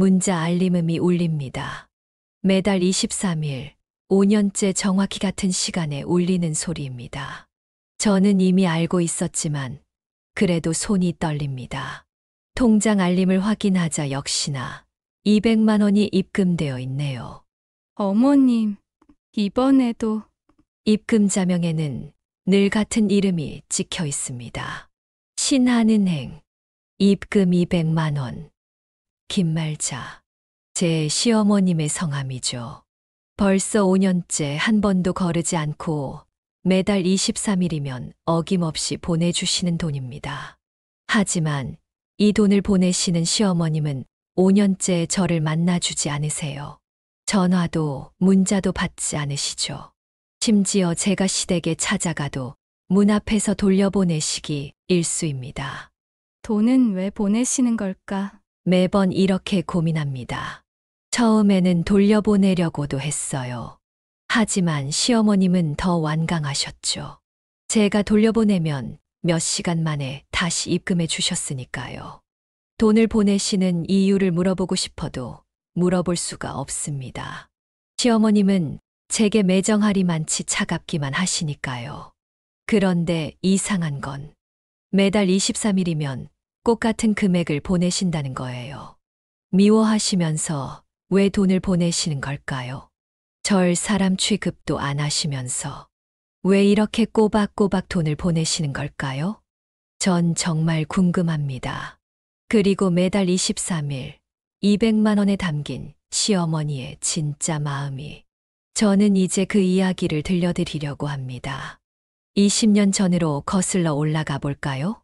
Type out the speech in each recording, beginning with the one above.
문자 알림음이 울립니다. 매달 23일, 5년째 정확히 같은 시간에 울리는 소리입니다. 저는 이미 알고 있었지만 그래도 손이 떨립니다. 통장 알림을 확인하자 역시나 200만 원이 입금되어 있네요. 어머님, 이번에도 입금 자명에는 늘 같은 이름이 찍혀 있습니다. 신한은행, 입금 200만 원. 김말자, 제 시어머님의 성함이죠. 벌써 5년째 한 번도 거르지 않고 매달 23일이면 어김없이 보내주시는 돈입니다. 하지만 이 돈을 보내시는 시어머님은 5년째 저를 만나주지 않으세요. 전화도 문자도 받지 않으시죠. 심지어 제가 시댁에 찾아가도 문 앞에서 돌려보내시기 일쑤입니다. 돈은 왜 보내시는 걸까? 매번 이렇게 고민합니다. 처음에는 돌려보내려고도 했어요. 하지만 시어머님은 더 완강하셨죠. 제가 돌려보내면 몇 시간 만에 다시 입금해 주셨으니까요. 돈을 보내시는 이유를 물어보고 싶어도 물어볼 수가 없습니다. 시어머님은 제게 매정하리 많지 차갑기만 하시니까요. 그런데 이상한 건 매달 23일이면 꼭 같은 금액을 보내신다는 거예요. 미워하시면서 왜 돈을 보내시는 걸까요? 절 사람 취급도 안 하시면서 왜 이렇게 꼬박꼬박 돈을 보내시는 걸까요? 전 정말 궁금합니다. 그리고 매달 23일 200만 원에 담긴 시어머니의 진짜 마음이. 저는 이제 그 이야기를 들려드리려고 합니다. 20년 전으로 거슬러 올라가 볼까요?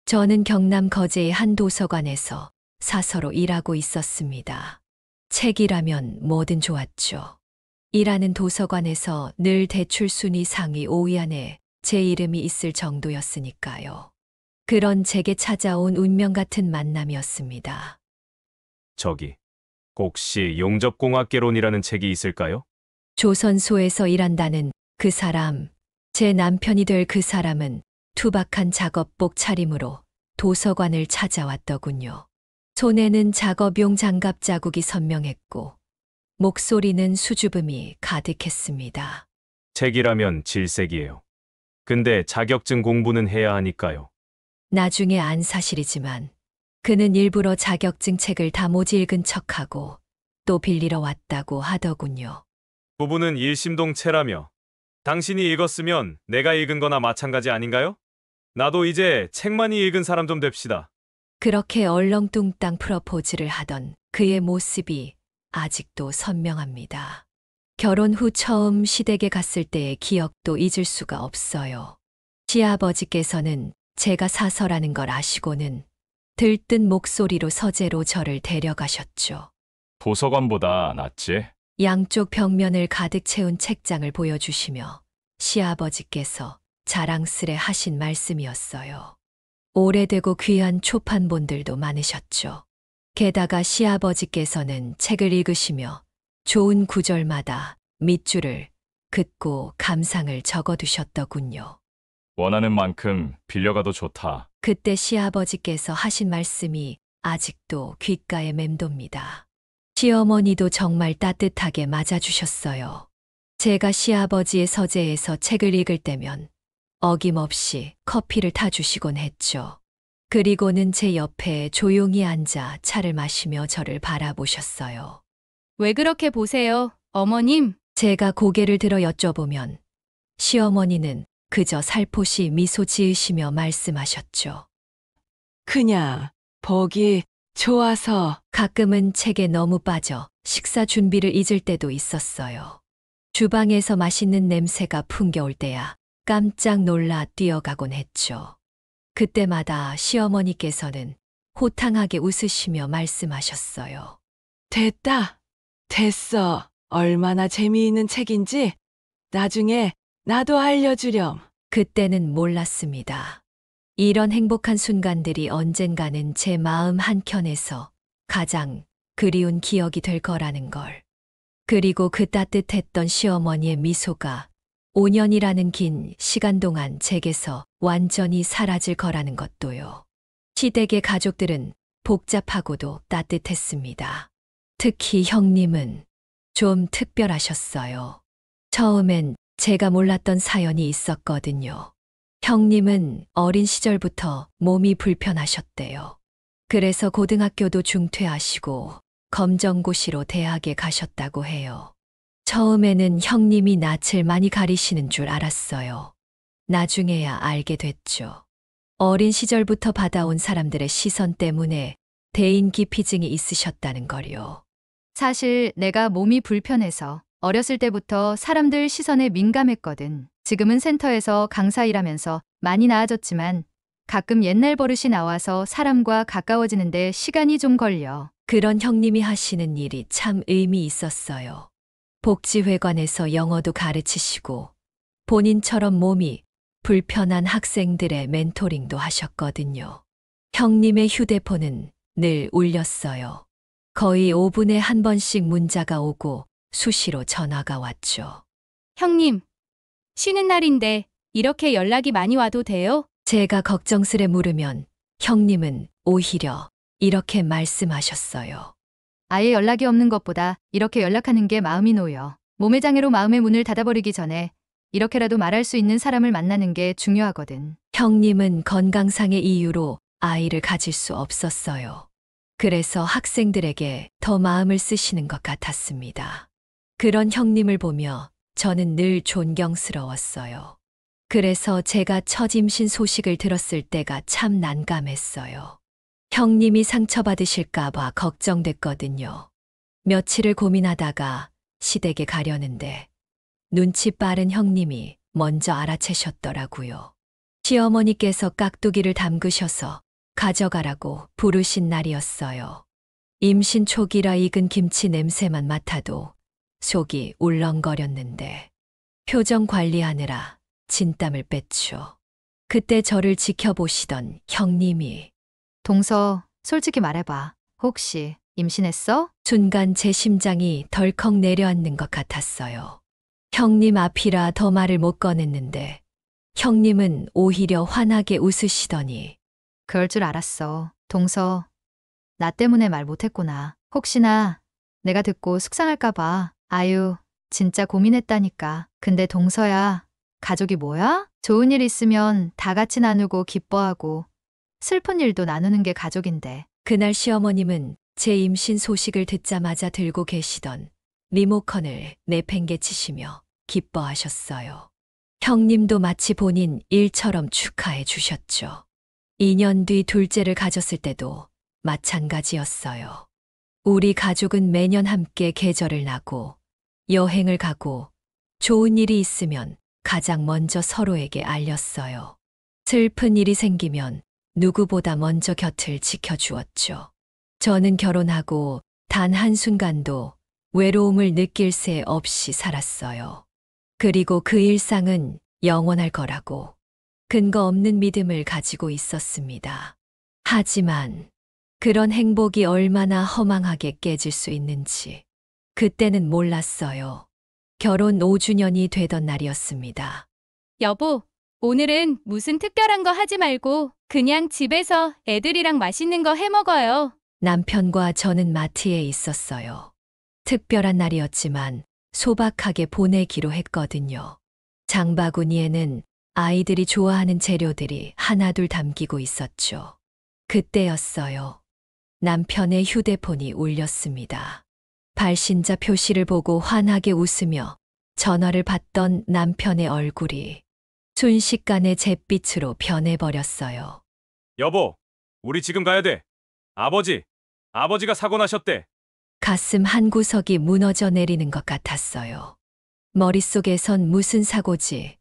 저는 경남 거제의 한 도서관에서 사서로 일하고 있었습니다. 책이라면 뭐든 좋았죠. 일하는 도서관에서 늘 대출 순위 상위 5위 안에 제 이름이 있을 정도였으니까요. 그런 제게 찾아온 운명 같은 만남이었습니다. 저기, 혹시 용접공학개론이라는 책이 있을까요? 조선소에서 일한다는 그 사람, 제 남편이 될 그 사람은 투박한 작업복 차림으로 도서관을 찾아왔더군요. 손에는 작업용 장갑 자국이 선명했고 목소리는 수줍음이 가득했습니다. 책이라면 질색이에요. 근데 자격증 공부는 해야 하니까요. 나중에 안 사실이지만 그는 일부러 자격증 책을 다 못 읽은 척하고 또 빌리러 왔다고 하더군요. 부부는 일심동체라며. 당신이 읽었으면 내가 읽은 거나 마찬가지 아닌가요? 나도 이제 책 많이 읽은 사람 좀 됩시다. 그렇게 얼렁뚱땅 프러포즈를 하던 그의 모습이 아직도 선명합니다. 결혼 후 처음 시댁에 갔을 때의 기억도 잊을 수가 없어요. 시아버지께서는 제가 사서라는 걸 아시고는 들뜬 목소리로 서재로 저를 데려가셨죠. 도서관보다 낫지? 양쪽 벽면을 가득 채운 책장을 보여주시며 시아버지께서 자랑스레 하신 말씀이었어요. 오래되고 귀한 초판본들도 많으셨죠. 게다가 시아버지께서는 책을 읽으시며 좋은 구절마다 밑줄을 긋고 감상을 적어두셨더군요. 원하는 만큼 빌려가도 좋다. 그때 시아버지께서 하신 말씀이 아직도 귓가에 맴돕니다. 시어머니도 정말 따뜻하게 맞아주셨어요. 제가 시아버지의 서재에서 책을 읽을 때면 어김없이 커피를 타주시곤 했죠. 그리고는 제 옆에 조용히 앉아 차를 마시며 저를 바라보셨어요. 왜 그렇게 보세요, 어머님? 제가 고개를 들어 여쭤보면 시어머니는 그저 살포시 미소 지으시며 말씀하셨죠. 그냥 보기 좋아서. 가끔은 책에 너무 빠져 식사 준비를 잊을 때도 있었어요. 주방에서 맛있는 냄새가 풍겨올 때야 깜짝 놀라 뛰어가곤 했죠. 그때마다 시어머니께서는 호탕하게 웃으시며 말씀하셨어요. 됐다. 됐어. 얼마나 재미있는 책인지 나중에 나도 알려주렴. 그때는 몰랐습니다. 이런 행복한 순간들이 언젠가는 제 마음 한켠에서 가장 그리운 기억이 될 거라는 걸. 그리고 그 따뜻했던 시어머니의 미소가 5년이라는 긴 시간 동안 제게서 완전히 사라질 거라는 것도요. 시댁의 가족들은 복잡하고도 따뜻했습니다. 특히 형님은 좀 특별하셨어요. 처음엔 제가 몰랐던 사연이 있었거든요. 형님은 어린 시절부터 몸이 불편하셨대요. 그래서 고등학교도 중퇴하시고 검정고시로 대학에 가셨다고 해요. 처음에는 형님이 낯을 많이 가리시는 줄 알았어요. 나중에야 알게 됐죠. 어린 시절부터 받아온 사람들의 시선 때문에 대인기피증이 있으셨다는 걸요. 사실 내가 몸이 불편해서 어렸을 때부터 사람들 시선에 민감했거든. 지금은 센터에서 강사 일하면서 많이 나아졌지만 가끔 옛날 버릇이 나와서 사람과 가까워지는데 시간이 좀 걸려. 그런 형님이 하시는 일이 참 의미 있었어요. 복지회관에서 영어도 가르치시고 본인처럼 몸이 불편한 학생들의 멘토링도 하셨거든요. 형님의 휴대폰은 늘 울렸어요. 거의 5분에 한 번씩 문자가 오고 수시로 전화가 왔죠. 형님, 쉬는 날인데 이렇게 연락이 많이 와도 돼요? 제가 걱정스레 물으면 형님은 오히려 이렇게 말씀하셨어요. 아예 연락이 없는 것보다 이렇게 연락하는 게 마음이 놓여. 몸의 장애로 마음의 문을 닫아버리기 전에 이렇게라도 말할 수 있는 사람을 만나는 게 중요하거든. 형님은 건강상의 이유로 아이를 가질 수 없었어요. 그래서 학생들에게 더 마음을 쓰시는 것 같았습니다. 그런 형님을 보며 저는 늘 존경스러웠어요. 그래서 제가 첫 임신 소식을 들었을 때가 참 난감했어요. 형님이 상처받으실까봐 걱정됐거든요. 며칠을 고민하다가 시댁에 가려는데 눈치 빠른 형님이 먼저 알아채셨더라고요. 시어머니께서 깍두기를 담그셔서 가져가라고 부르신 날이었어요. 임신 초기라 익은 김치 냄새만 맡아도 속이 울렁거렸는데 표정 관리하느라 진땀을 뺐죠. 그때 저를 지켜보시던 형님이 동서, 솔직히 말해봐. 혹시 임신했어? 순간 제 심장이 덜컥 내려앉는 것 같았어요. 형님 앞이라 더 말을 못 꺼냈는데 형님은 오히려 환하게 웃으시더니 그럴 줄 알았어. 동서, 나 때문에 말 못했구나. 혹시나 내가 듣고 속상할까봐. 아유, 진짜 고민했다니까. 근데 동서야, 가족이 뭐야? 좋은 일 있으면 다 같이 나누고 기뻐하고 슬픈 일도 나누는 게 가족인데. 그날 시어머님은 제 임신 소식을 듣자마자 들고 계시던 리모컨을 내팽개치시며 기뻐하셨어요. 형님도 마치 본인 일처럼 축하해 주셨죠. 2년 뒤 둘째를 가졌을 때도 마찬가지였어요. 우리 가족은 매년 함께 계절을 나고 여행을 가고 좋은 일이 있으면 가장 먼저 서로에게 알렸어요. 슬픈 일이 생기면 누구보다 먼저 곁을 지켜주었죠. 저는 결혼하고 단 한순간도 외로움을 느낄 새 없이 살았어요. 그리고 그 일상은 영원할 거라고 근거 없는 믿음을 가지고 있었습니다. 하지만 그런 행복이 얼마나 허망하게 깨질 수 있는지 그때는 몰랐어요. 결혼 5주년이 되던 날이었습니다. 여보, 오늘은 무슨 특별한 거 하지 말고 그냥 집에서 애들이랑 맛있는 거 해 먹어요. 남편과 저는 마트에 있었어요. 특별한 날이었지만 소박하게 보내기로 했거든요. 장바구니에는 아이들이 좋아하는 재료들이 하나둘 담기고 있었죠. 그때였어요. 남편의 휴대폰이 울렸습니다. 발신자 표시를 보고 환하게 웃으며 전화를 받던 남편의 얼굴이 순식간에 잿빛으로 변해버렸어요. 여보, 우리 지금 가야 돼. 아버지가 사고 나셨대. 가슴 한 구석이 무너져 내리는 것 같았어요. 머릿속에선 무슨 사고지,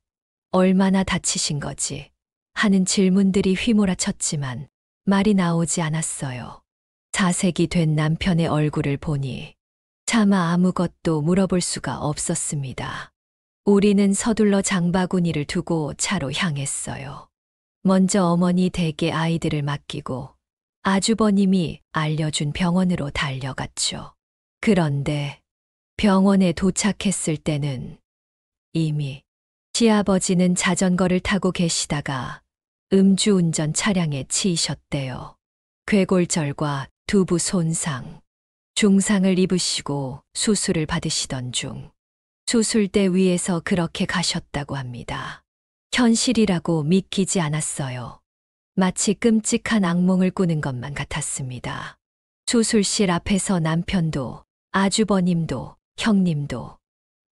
얼마나 다치신 거지 하는 질문들이 휘몰아쳤지만 말이 나오지 않았어요. 자색이 된 남편의 얼굴을 보니 차마 아무것도 물어볼 수가 없었습니다. 우리는 서둘러 장바구니를 두고 차로 향했어요. 먼저 어머니 댁에 아이들을 맡기고 아주버님이 알려준 병원으로 달려갔죠. 그런데 병원에 도착했을 때는 이미 시아버지는 자전거를 타고 계시다가 음주운전 차량에 치이셨대요. 쇄골절과 두부 손상, 중상을 입으시고 수술을 받으시던 중 수술대 위에서 그렇게 가셨다고 합니다. 현실이라고 믿기지 않았어요. 마치 끔찍한 악몽을 꾸는 것만 같았습니다. 수술실 앞에서 남편도, 아주버님도, 형님도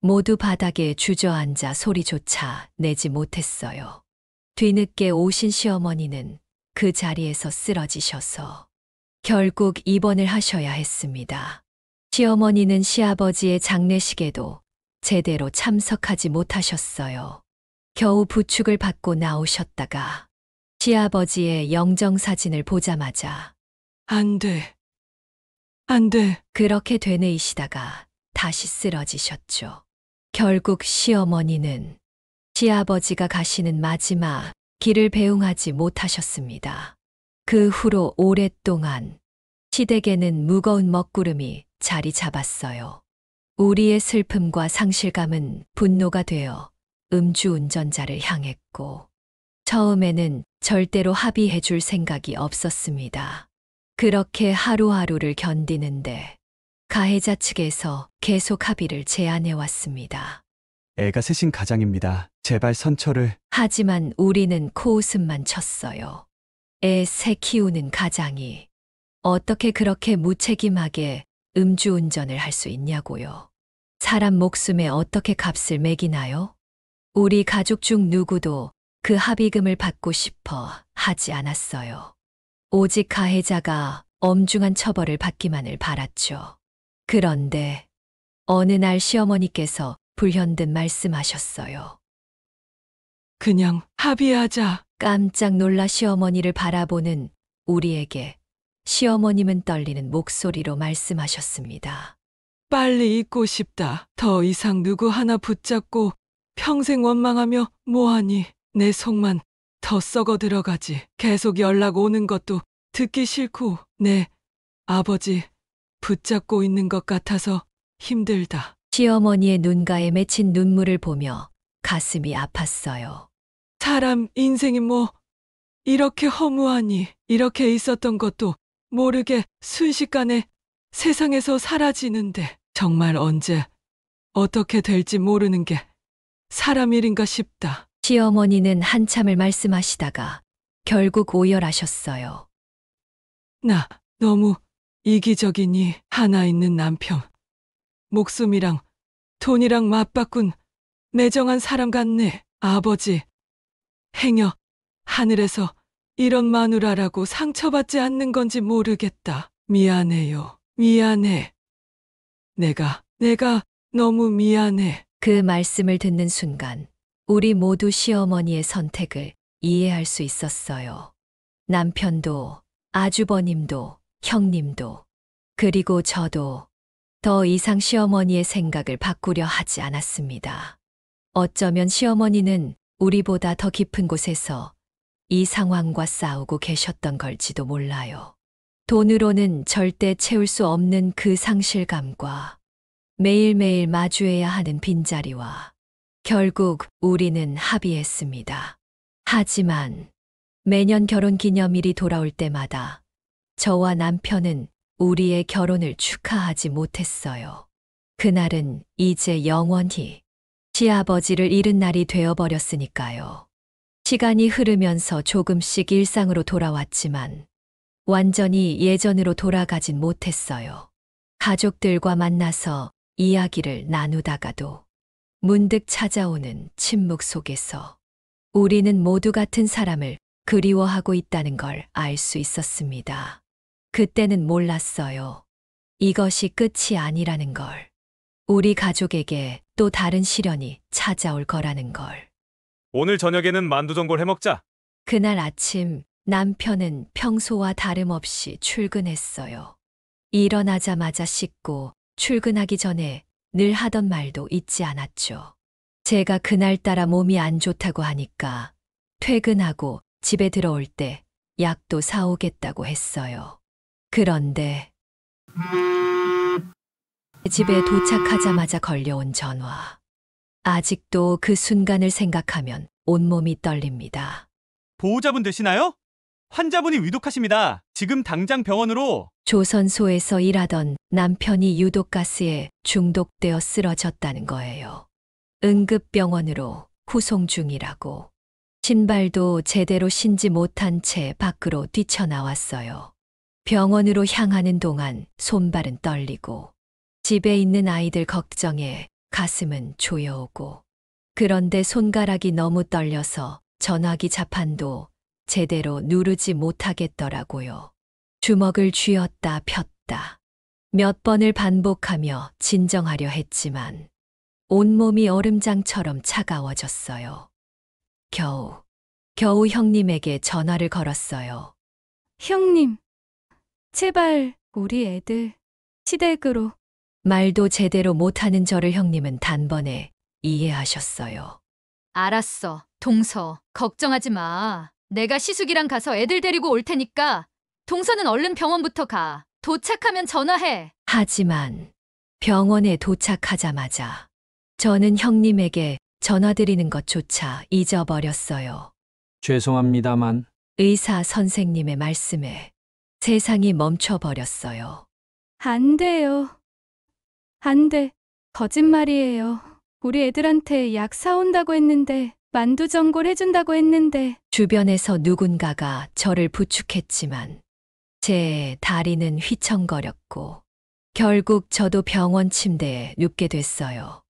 모두 바닥에 주저앉아 소리조차 내지 못했어요. 뒤늦게 오신 시어머니는 그 자리에서 쓰러지셔서 결국 입원을 하셔야 했습니다. 시어머니는 시아버지의 장례식에도 제대로 참석하지 못하셨어요. 겨우 부축을 받고 나오셨다가 시아버지의 영정사진을 보자마자 안 돼. 안 돼. 그렇게 되뇌이시다가 다시 쓰러지셨죠. 결국 시어머니는 시아버지가 가시는 마지막 길을 배웅하지 못하셨습니다. 그 후로 오랫동안 시댁에는 무거운 먹구름이 자리 잡았어요. 우리의 슬픔과 상실감은 분노가 되어 음주운전자를 향했고, 처음에는 절대로 합의해 줄 생각이 없었습니다. 그렇게 하루하루를 견디는데 가해자 측에서 계속 합의를 제안해 왔습니다. 애가 셋인 가장입니다. 제발 선처를. 하지만 우리는 코웃음만 쳤어요. 애 새 키우는 가장이 어떻게 그렇게 무책임하게 음주운전을 할 수 있냐고요. 사람 목숨에 어떻게 값을 매기나요? 우리 가족 중 누구도 그 합의금을 받고 싶어 하지 않았어요. 오직 가해자가 엄중한 처벌을 받기만을 바랐죠. 그런데 어느 날 시어머니께서 불현듯 말씀하셨어요. 그냥 합의하자. 깜짝 놀라 시어머니를 바라보는 우리에게 시어머님은 떨리는 목소리로 말씀하셨습니다. 빨리 잊고 싶다. 더 이상 누구 하나 붙잡고 평생 원망하며 뭐하니. 내 속만 더 썩어 들어가지. 계속 연락 오는 것도 듣기 싫고 내 아버지 붙잡고 있는 것 같아서 힘들다. 시어머니의 눈가에 맺힌 눈물을 보며 가슴이 아팠어요. 사람 인생이 뭐 이렇게 허무하니. 이렇게 있었던 것도 모르게 순식간에 세상에서 사라지는데 정말 언제 어떻게 될지 모르는 게 사람 일인가 싶다. 시어머니는 한참을 말씀하시다가 결국 오열하셨어요. 나 너무 이기적이니. 하나 있는 남편. 목숨이랑 돈이랑 맞바꾼 매정한 사람 같네. 아버지, 행여 하늘에서 이런 마누라라고 상처받지 않는 건지 모르겠다. 미안해요. 미안해. 내가 너무 미안해. 그 말씀을 듣는 순간 우리 모두 시어머니의 선택을 이해할 수 있었어요. 남편도, 아주버님도, 형님도, 그리고 저도 더 이상 시어머니의 생각을 바꾸려 하지 않았습니다. 어쩌면 시어머니는 우리보다 더 깊은 곳에서 이 상황과 싸우고 계셨던 걸지도 몰라요. 돈으로는 절대 채울 수 없는 그 상실감과 매일매일 마주해야 하는 빈자리와 결국 우리는 합의했습니다. 하지만 매년 결혼 기념일이 돌아올 때마다 저와 남편은 우리의 결혼을 축하하지 못했어요. 그날은 이제 영원히 시아버지를 잃은 날이 되어버렸으니까요. 시간이 흐르면서 조금씩 일상으로 돌아왔지만 완전히 예전으로 돌아가진 못했어요. 가족들과 만나서 이야기를 나누다가도 문득 찾아오는 침묵 속에서 우리는 모두 같은 사람을 그리워하고 있다는 걸 알 수 있었습니다. 그때는 몰랐어요. 이것이 끝이 아니라는 걸. 우리 가족에게 또 다른 시련이 찾아올 거라는 걸. 오늘 저녁에는 만두전골 해먹자. 그날 아침 남편은 평소와 다름없이 출근했어요. 일어나자마자 씻고 출근하기 전에 늘 하던 말도 잊지 않았죠. 제가 그날따라 몸이 안 좋다고 하니까 퇴근하고 집에 들어올 때 약도 사오겠다고 했어요. 그런데 집에 도착하자마자 걸려온 전화. 아직도 그 순간을 생각하면 온몸이 떨립니다. 보호자분 되시나요? 환자분이 위독하십니다. 지금 당장 병원으로. 조선소에서 일하던 남편이 유독가스에 중독되어 쓰러졌다는 거예요. 응급병원으로 후송 중이라고. 신발도 제대로 신지 못한 채 밖으로 뛰쳐나왔어요. 병원으로 향하는 동안 손발은 떨리고 집에 있는 아이들 걱정에 가슴은 조여오고, 그런데 손가락이 너무 떨려서 전화기 자판도 제대로 누르지 못하겠더라고요. 주먹을 쥐었다 폈다 몇 번을 반복하며 진정하려 했지만 온몸이 얼음장처럼 차가워졌어요. 겨우 형님에게 전화를 걸었어요. 형님, 제발 우리 애들 시댁으로. 말도 제대로 못하는 저를 형님은 단번에 이해하셨어요. 알았어. 동서, 걱정하지 마. 내가 시숙이랑 가서 애들 데리고 올 테니까 동서는 얼른 병원부터 가. 도착하면 전화해. 하지만 병원에 도착하자마자 저는 형님에게 전화드리는 것조차 잊어버렸어요. 죄송합니다만 의사 선생님의 말씀에 세상이 멈춰버렸어요. 안 돼요. 안 돼. 거짓말이에요. 우리 애들한테 약 사온다고 했는데, 만두전골 해준다고 했는데. 주변에서 누군가가 저를 부축했지만 제 다리는 휘청거렸고 결국 저도 병원 침대에 눕게 됐어요.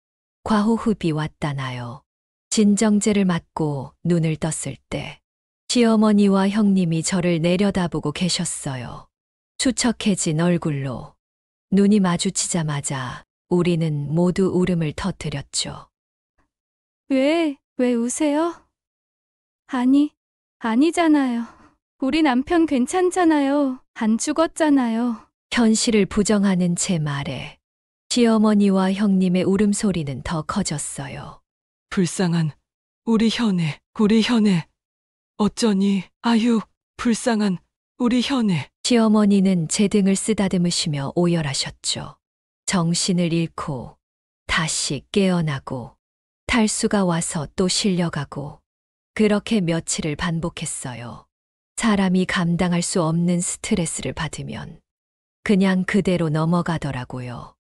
과호흡이 왔다나요. 진정제를 맞고 눈을 떴을 때 시어머니와 형님이 저를 내려다보고 계셨어요. 수척해진 얼굴로. 눈이 마주치자마자 우리는 모두 울음을 터뜨렸죠. 왜 우세요? 아니잖아요. 우리 남편 괜찮잖아요. 안 죽었잖아요. 현실을 부정하는 제 말에 시어머니와 형님의 울음소리는 더 커졌어요. 불쌍한 우리 현애. 어쩌니, 아유, 불쌍한 우리 현애. 시어머니는 제 등을 쓰다듬으시며 오열하셨죠. 정신을 잃고 다시 깨어나고 탈수가 와서 또 실려가고 그렇게 며칠을 반복했어요. 사람이 감당할 수 없는 스트레스를 받으면 그냥 그대로 넘어가더라고요.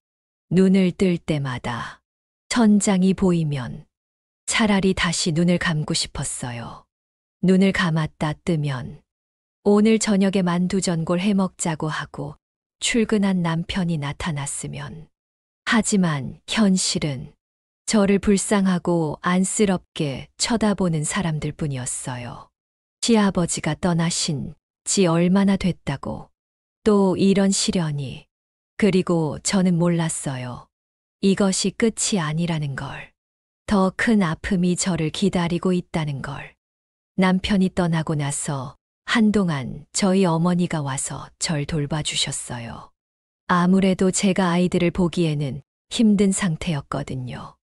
눈을 뜰 때마다 천장이 보이면 차라리 다시 눈을 감고 싶었어요. 눈을 감았다 뜨면 오늘 저녁에 만두전골 해먹자고 하고 출근한 남편이 나타났으면. 하지만 현실은 저를 불쌍하고 안쓰럽게 쳐다보는 사람들 뿐이었어요. 시아버지가 떠나신 지 얼마나 됐다고. 또 이런 시련이. 그리고 저는 몰랐어요. 이것이 끝이 아니라는 걸. 더 큰 아픔이 저를 기다리고 있다는 걸. 남편이 떠나고 나서 한동안 저희 어머니가 와서 절 돌봐주셨어요. 아무래도 제가 아이들을 보기에는 힘든 상태였거든요.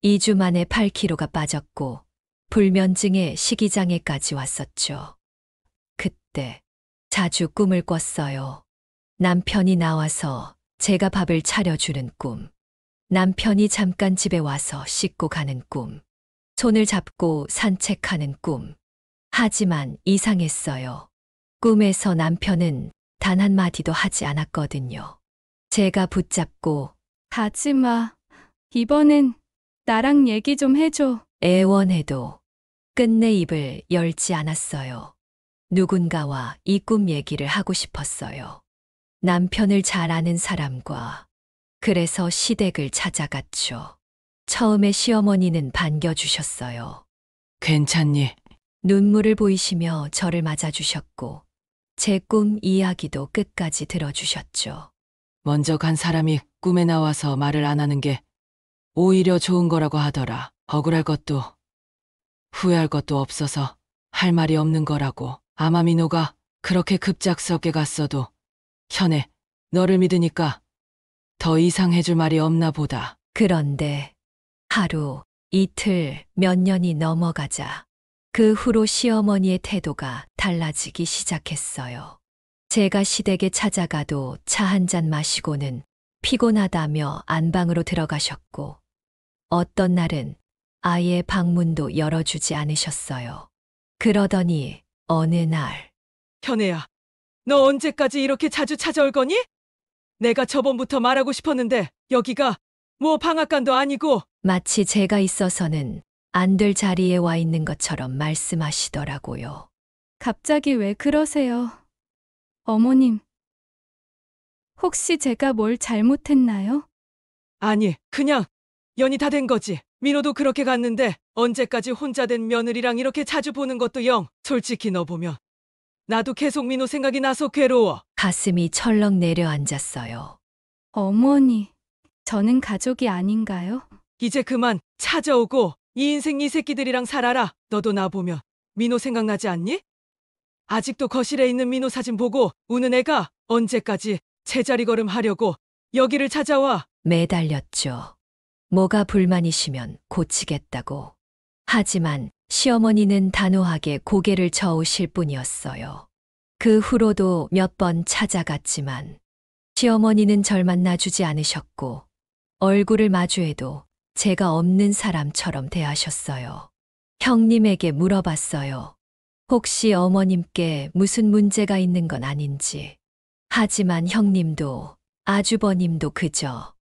2주 만에 8kg가 빠졌고 불면증에 식이장애까지 왔었죠. 그때 자주 꿈을 꿨어요. 남편이 나와서 제가 밥을 차려주는 꿈. 남편이 잠깐 집에 와서 씻고 가는 꿈. 손을 잡고 산책하는 꿈. 하지만 이상했어요. 꿈에서 남편은 단 한마디도 하지 않았거든요. 제가 붙잡고 가지 마. 이번엔 나랑 얘기 좀 해줘. 애원해도 끝내 입을 열지 않았어요. 누군가와 이 꿈 얘기를 하고 싶었어요. 남편을 잘 아는 사람과. 그래서 시댁을 찾아갔죠. 처음에 시어머니는 반겨주셨어요. 괜찮니? 눈물을 보이시며 저를 맞아주셨고 제 꿈 이야기도 끝까지 들어주셨죠. 먼저 간 사람이 꿈에 나와서 말을 안 하는 게 오히려 좋은 거라고 하더라. 억울할 것도 후회할 것도 없어서 할 말이 없는 거라고. 아마 민호가 그렇게 급작스럽게 갔어도 현애, 너를 믿으니까 더 이상 해줄 말이 없나 보다. 그런데 하루, 이틀, 몇 년이 넘어가자 그 후로 시어머니의 태도가 달라지기 시작했어요. 제가 시댁에 찾아가도 차 한 잔 마시고는 피곤하다며 안방으로 들어가셨고 어떤 날은 아예 방문도 열어주지 않으셨어요. 그러더니 어느 날 현애야, 너 언제까지 이렇게 자주 찾아올 거니? 내가 저번부터 말하고 싶었는데 여기가 뭐 방앗간도 아니고. 마치 제가 있어서는 안 될 자리에 와 있는 것처럼 말씀하시더라고요. 갑자기 왜 그러세요? 어머님, 혹시 제가 뭘 잘못했나요? 아니, 그냥 연이 다 된 거지. 민호도 그렇게 갔는데 언제까지 혼자 된 며느리랑 이렇게 자주 보는 것도 영. 솔직히 너 보면 나도 계속 민호 생각이 나서 괴로워. 가슴이 철렁 내려앉았어요. 어머니, 저는 가족이 아닌가요? 이제 그만 찾아오고 이 인생 이 새끼들이랑 살아라. 너도 나 보면 민호 생각나지 않니? 아직도 거실에 있는 민호 사진 보고 우는 애가 언제까지 제자리 걸음 하려고 여기를 찾아와. 매달렸죠. 뭐가 불만이시면 고치겠다고. 하지만 시어머니는 단호하게 고개를 저으실 뿐이었어요. 그 후로도 몇 번 찾아갔지만 시어머니는 절 만나주지 않으셨고 얼굴을 마주해도 제가 없는 사람처럼 대하셨어요. 형님에게 물어봤어요. 혹시 어머님께 무슨 문제가 있는 건 아닌지. 하지만 형님도 아주버님도 그저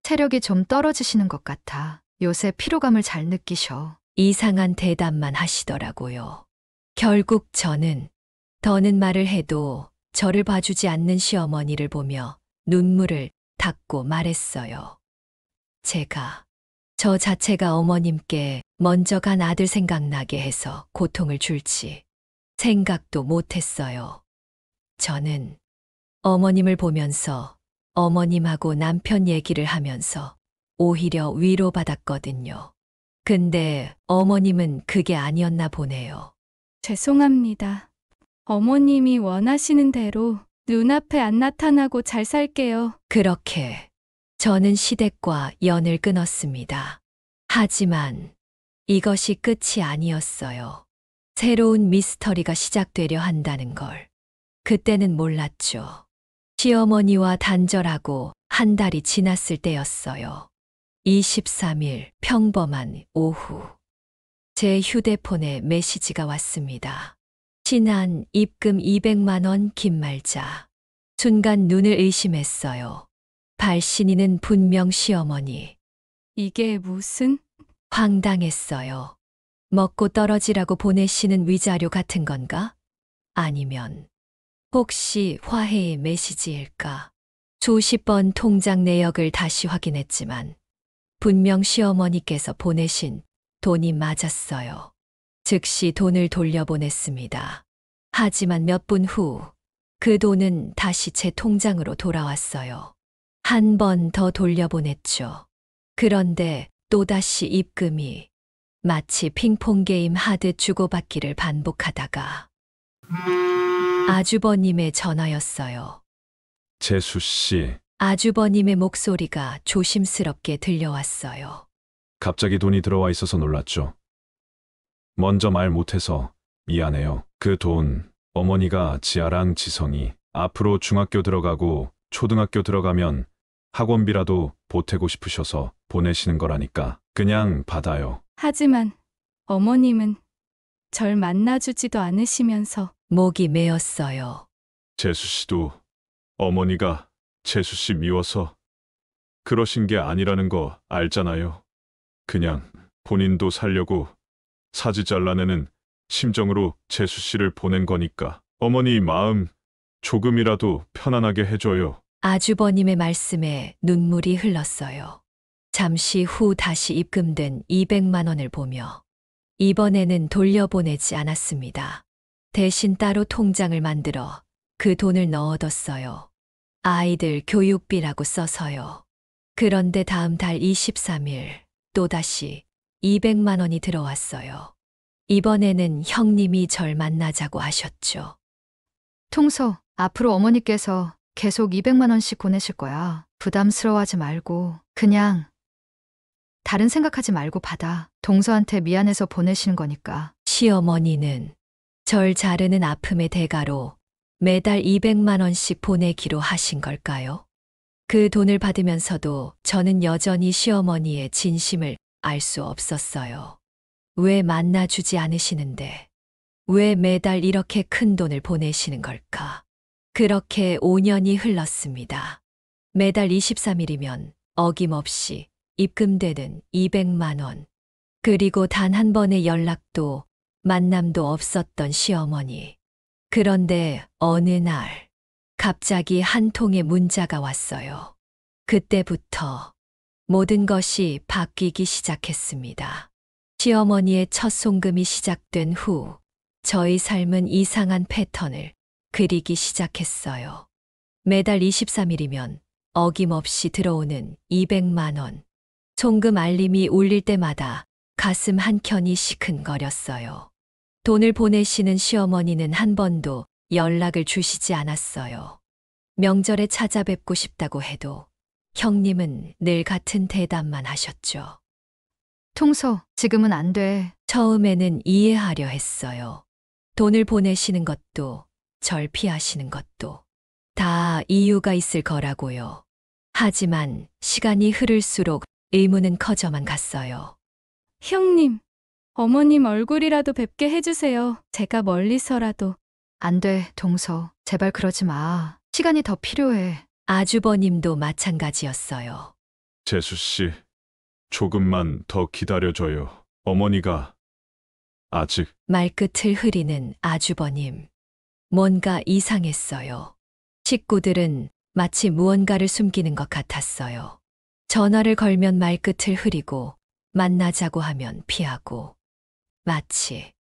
체력이 좀 떨어지시는 것 같아. 요새 피로감을 잘 느끼셔. 이상한 대답만 하시더라고요. 결국 저는 더는 말을 해도 저를 봐주지 않는 시어머니를 보며 눈물을 닦고 말했어요. 제가 저 자체가 어머님께 먼저 간 아들 생각나게 해서 고통을 줄지 생각도 못했어요. 저는 어머님을 보면서 어머님하고 남편 얘기를 하면서 오히려 위로받았거든요. 근데 어머님은 그게 아니었나 보네요. 죄송합니다. 어머님이 원하시는 대로 눈앞에 안 나타나고 잘 살게요. 그렇게 저는 시댁과 연을 끊었습니다. 하지만 이것이 끝이 아니었어요. 새로운 미스터리가 시작되려 한다는 걸 그때는 몰랐죠. 시어머니와 단절하고 한 달이 지났을 때였어요. 23일 평범한 오후. 제 휴대폰에 메시지가 왔습니다. 신한 입금 200만 원 김말자. 순간 눈을 의심했어요. 발신인은 분명 시어머니. 이게 무슨? 황당했어요. 먹고 떨어지라고 보내시는 위자료 같은 건가? 아니면 혹시 화해의 메시지일까? 수십 번 통장 내역을 다시 확인했지만 분명 시어머니께서 보내신 돈이 맞았어요. 즉시 돈을 돌려보냈습니다. 하지만 몇 분 후 그 돈은 다시 제 통장으로 돌아왔어요. 한 번 더 돌려보냈죠. 그런데 또다시 입금이 마치 핑퐁 게임 하듯 주고받기를 반복하다가 아주버님의 전화였어요. 재수 씨, 아주버님의 목소리가 조심스럽게 들려왔어요. 갑자기 돈이 들어와 있어서 놀랐죠. 먼저 말 못해서 미안해요. 그 돈, 어머니가 지아랑 지성이 앞으로 중학교 들어가고 초등학교 들어가면 학원비라도 보태고 싶으셔서 보내시는 거라니까 그냥 받아요. 하지만 어머님은 절 만나주지도 않으시면서 목이 메었어요. 재수 씨도 어머니가 재수 씨 미워서 그러신 게 아니라는 거 알잖아요. 그냥 본인도 살려고 사지 잘라내는 심정으로 재수 씨를 보낸 거니까 어머니 마음 조금이라도 편안하게 해줘요. 아주버님의 말씀에 눈물이 흘렀어요. 잠시 후 다시 입금된 200만 원을 보며 이번에는 돌려보내지 않았습니다. 대신 따로 통장을 만들어 그 돈을 넣어뒀어요. 아이들 교육비라고 써서요. 그런데 다음 달 23일 또다시 200만 원이 들어왔어요. 이번에는 형님이 절 만나자고 하셨죠. 통서, 앞으로 어머니께서 계속 200만 원씩 보내실 거야. 부담스러워하지 말고 그냥 다른 생각하지 말고 받아. 동서한테 미안해서 보내시는 거니까. 시어머니는 절 자르는 아픔의 대가로 매달 200만 원씩 보내기로 하신 걸까요? 그 돈을 받으면서도 저는 여전히 시어머니의 진심을 알 수 없었어요. 왜 만나주지 않으시는데 왜 매달 이렇게 큰 돈을 보내시는 걸까? 그렇게 5년이 흘렀습니다. 매달 23일이면 어김없이 입금되는 200만 원. 그리고 단 한 번의 연락도 만남도 없었던 시어머니. 그런데 어느 날 갑자기 한 통의 문자가 왔어요. 그때부터 모든 것이 바뀌기 시작했습니다. 시어머니의 첫 송금이 시작된 후 저희 삶은 이상한 패턴을 그리기 시작했어요. 매달 23일이면 어김없이 들어오는 200만 원. 송금 알림이 울릴 때마다 가슴 한켠이 시큰거렸어요. 돈을 보내시는 시어머니는 한 번도 연락을 주시지 않았어요. 명절에 찾아뵙고 싶다고 해도 형님은 늘 같은 대답만 하셨죠. 통서, 지금은 안 돼. 처음에는 이해하려 했어요. 돈을 보내시는 것도 절 피하시는 것도 다 이유가 있을 거라고요. 하지만 시간이 흐를수록 의문은 커져만 갔어요. 형님, 어머님 얼굴이라도 뵙게 해주세요. 제가 멀리서라도. 안 돼, 동서. 제발 그러지 마. 시간이 더 필요해. 아주버님도 마찬가지였어요. 재수 씨, 조금만 더 기다려줘요. 어머니가 아직 말끝을 흐리는 아주버님. 뭔가 이상했어요. 식구들은 마치 무언가를 숨기는 것 같았어요. 전화를 걸면 말끝을 흐리고 만나자고 하면 피하고 마치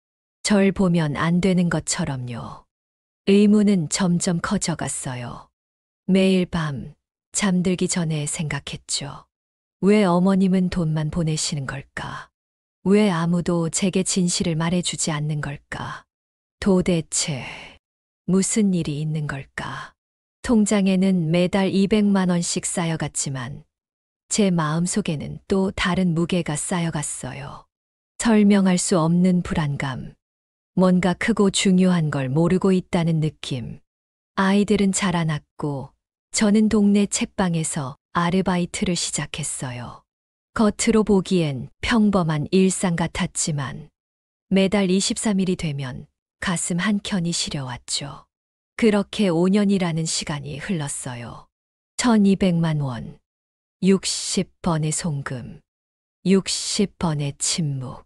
절 보면 안 되는 것처럼요. 의문은 점점 커져갔어요. 매일 밤 잠들기 전에 생각했죠. 왜 어머님은 돈만 보내시는 걸까? 왜 아무도 제게 진실을 말해주지 않는 걸까? 도대체 무슨 일이 있는 걸까? 통장에는 매달 200만 원씩 쌓여갔지만 제 마음속에는 또 다른 무게가 쌓여갔어요. 설명할 수 없는 불안감. 뭔가 크고 중요한 걸 모르고 있다는 느낌. 아이들은 자라났고 저는 동네 책방에서 아르바이트를 시작했어요. 겉으로 보기엔 평범한 일상 같았지만 매달 23일이 되면 가슴 한켠이 시려왔죠. 그렇게 5년이라는 시간이 흘렀어요. 1200만 원, 60번의 송금, 60번의 침묵.